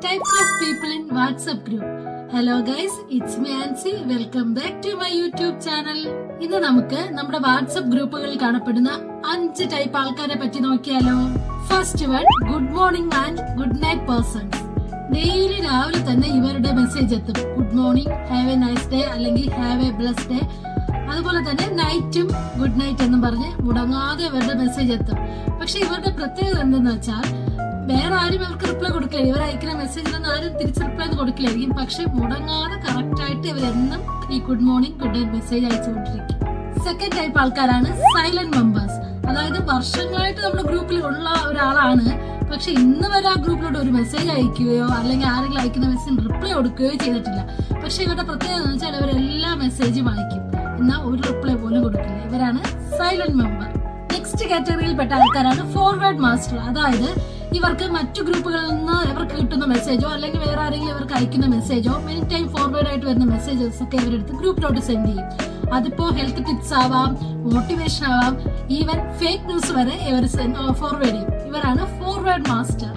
Types of people in WhatsApp group. Hello guys, it's me Nancy. Welcome back to my YouTube channel. ഇന്ന് നമുക്ക് നമ്മുടെ WhatsApp ഗ്രൂപ്പുകളിൽ കാണപ്പെടുന്ന 5 type ആൾക്കാരെ പറ്റി നോക്കിയാലോ. First one, good morning and good night persons. Daily രാവിലെ തന്നെ ഇവരുടെ മെസ്സേജ് എത്തും. Good morning, have a nice day അല്ലെങ്കിൽ ഹാവ് എ ബ്ലെസ്ഡ് ഡേ. അതുപോലെ തന്നെ നൈറ്റും ഗുഡ് നൈറ്റ് എന്നും പറഞ്ഞ് മുടങ്ങാതെ ഇവരുടെ മെസ്സേജ് എത്തും. പക്ഷെ ഇവരുടെ പ്രത്യേകത എന്തെന്ന് വെച്ചാൽ വേറെ ആരും ഇവർക്ക് റിപ്ലൈ കൊടുക്കില്ല. ഇവർ അയക്കുന്ന മെസ്സേജിലൊന്നും ആരും തിരിച്ച് റിപ്ലൈ ഒന്നും കൊടുക്കില്ലായിരിക്കും. പക്ഷെ മുടങ്ങാതെ കറക്റ്റ് ആയിട്ട് ഇവരെന്നും ഈ good morning good night message അയച്ചുകൊണ്ടിരിക്കും. സെക്കൻഡ് ടൈപ്പ് ആൾക്കാരാണ് സൈലന്റ് മെമ്പേഴ്സ്. അതായത് വർഷങ്ങളായിട്ട് നമ്മുടെ ഗ്രൂപ്പിൽ ഉള്ള ഒരാളാണ്, പക്ഷെ ഇന്ന് വരെ ആ ഗ്രൂപ്പിലോട്ട് ഒരു മെസ്സേജ് അയക്കുകയോ അല്ലെങ്കിൽ ആരെങ്കിലും അയക്കുന്ന മെസ്സേജ് റിപ്ലൈ കൊടുക്കുകയോ ചെയ്തിട്ടില്ല. പക്ഷെ ഇവരുടെ പ്രത്യേകത എന്ന് വെച്ചാൽ ഇവരെല്ലാ മെസ്സേജും വായിക്കും, എന്നാൽ ഒരു റിപ്ലൈ പോലും കൊടുക്കില്ല. ഇവരാണ് സൈലന്റ് മെമ്പർ. നെക്സ്റ്റ് കാറ്റഗറിയിൽപ്പെട്ട ആൾക്കാരാണ് ഫോർവേഡ് മാസ്റ്റർ. അതായത് ഇവർക്ക് മറ്റു ഗ്രൂപ്പുകളിൽ നിന്ന് ഇവർക്ക് കിട്ടുന്ന മെസ്സേജോ അല്ലെങ്കിൽ വേറെ ആരെങ്കിലും ഇവർക്ക് അയക്കുന്ന മെസ്സേജോ മെനി ടൈം ഫോർവേഡ് ആയിട്ട് വരുന്ന മെസ്സേജസ് ഒക്കെ ഇവരെടുത്ത് ഗ്രൂപ്പിലോട്ട് സെൻഡ് ചെയ്യും. അതിപ്പോ ഹെൽത്ത് ടിപ്സ് ആവാം, മോട്ടിവേഷൻ ആവാം, ഈവൻ ഫേക്ക് ന്യൂസ് വരെ ഇവർ ഫോർവേഡ് ചെയ്യും. ഇവരാണ് forward master.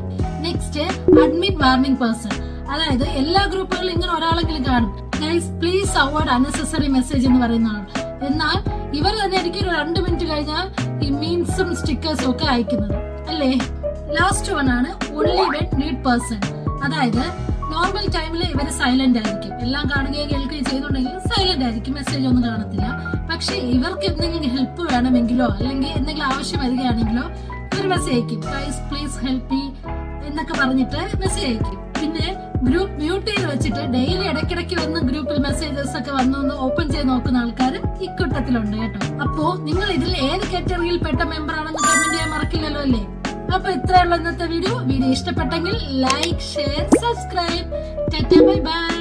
Next, admin warning person. അതായത് എല്ലാ ഗ്രൂപ്പുകളിലും ഇങ്ങനെ ഒരാളെങ്കിലും കാണും, guys please avoid unnecessary message എന്ന് പറയുന്നതാണ്. എന്നാൽ ഇവർ തന്നെ ആയിരിക്കും 2 മിനിറ്റ് കഴിഞ്ഞാൽ ഈ മീൻസും സ്റ്റിക്കേഴ്സും ഒക്കെ അയക്കുന്നത് അല്ലേ. ലാസ്റ്റ് വൺ ആണ് ഓൺലി വെൻ നീഡ് പേഴ്സൺ. അതായത് നോർമൽ ടൈമിൽ ഇവർ സൈലന്റ് ആയിരിക്കും, എല്ലാം കാണുകയും കേൾക്കുകയും ചെയ്യുന്നുണ്ടെങ്കിൽ സൈലന്റ് ആയിരിക്കും, മെസ്സേജ് ഒന്നും കാണത്തില്ല. പക്ഷെ ഇവർക്ക് എന്തെങ്കിലും ഹെൽപ്പ് വേണമെങ്കിലോ അല്ലെങ്കിൽ എന്തെങ്കിലും ആവശ്യം വരികയാണെങ്കിലോ ഇവർ മെസ്സേജ് അയക്കും, ഗൈസ് പ്ലീസ് ഹെൽപ്പ് മീ എന്നൊക്കെ പറഞ്ഞിട്ട് മെസ്സേജ് അയക്കും. പിന്നെ ഗ്രൂപ്പ് മ്യൂട്ട് ചെയ്ത് വെച്ചിട്ട് ഡെയിലി ഇടയ്ക്കിടയ്ക്ക് വന്ന് ഗ്രൂപ്പിൽ മെസ്സേജസ് ഒക്കെ വന്ന് ഓപ്പൺ ചെയ്ത് നോക്കുന്ന ആൾക്കാർ ഇക്കൂട്ടത്തിലുണ്ട് കേട്ടോ. അപ്പോ നിങ്ങൾ ഇതിൽ ഏത് കാറ്റഗറിയിൽ പെട്ട മെമ്പർ ആണെന്ന് കമന്റ് ചെയ്യാൻ മറക്കില്ലല്ലോ അല്ലേ. അപ്പൊ ഇത്രയുള്ള ഇന്നത്തെ വീഡിയോ ഇഷ്ടപ്പെട്ടെങ്കിൽ like, share, subscribe. Tata, bye bye.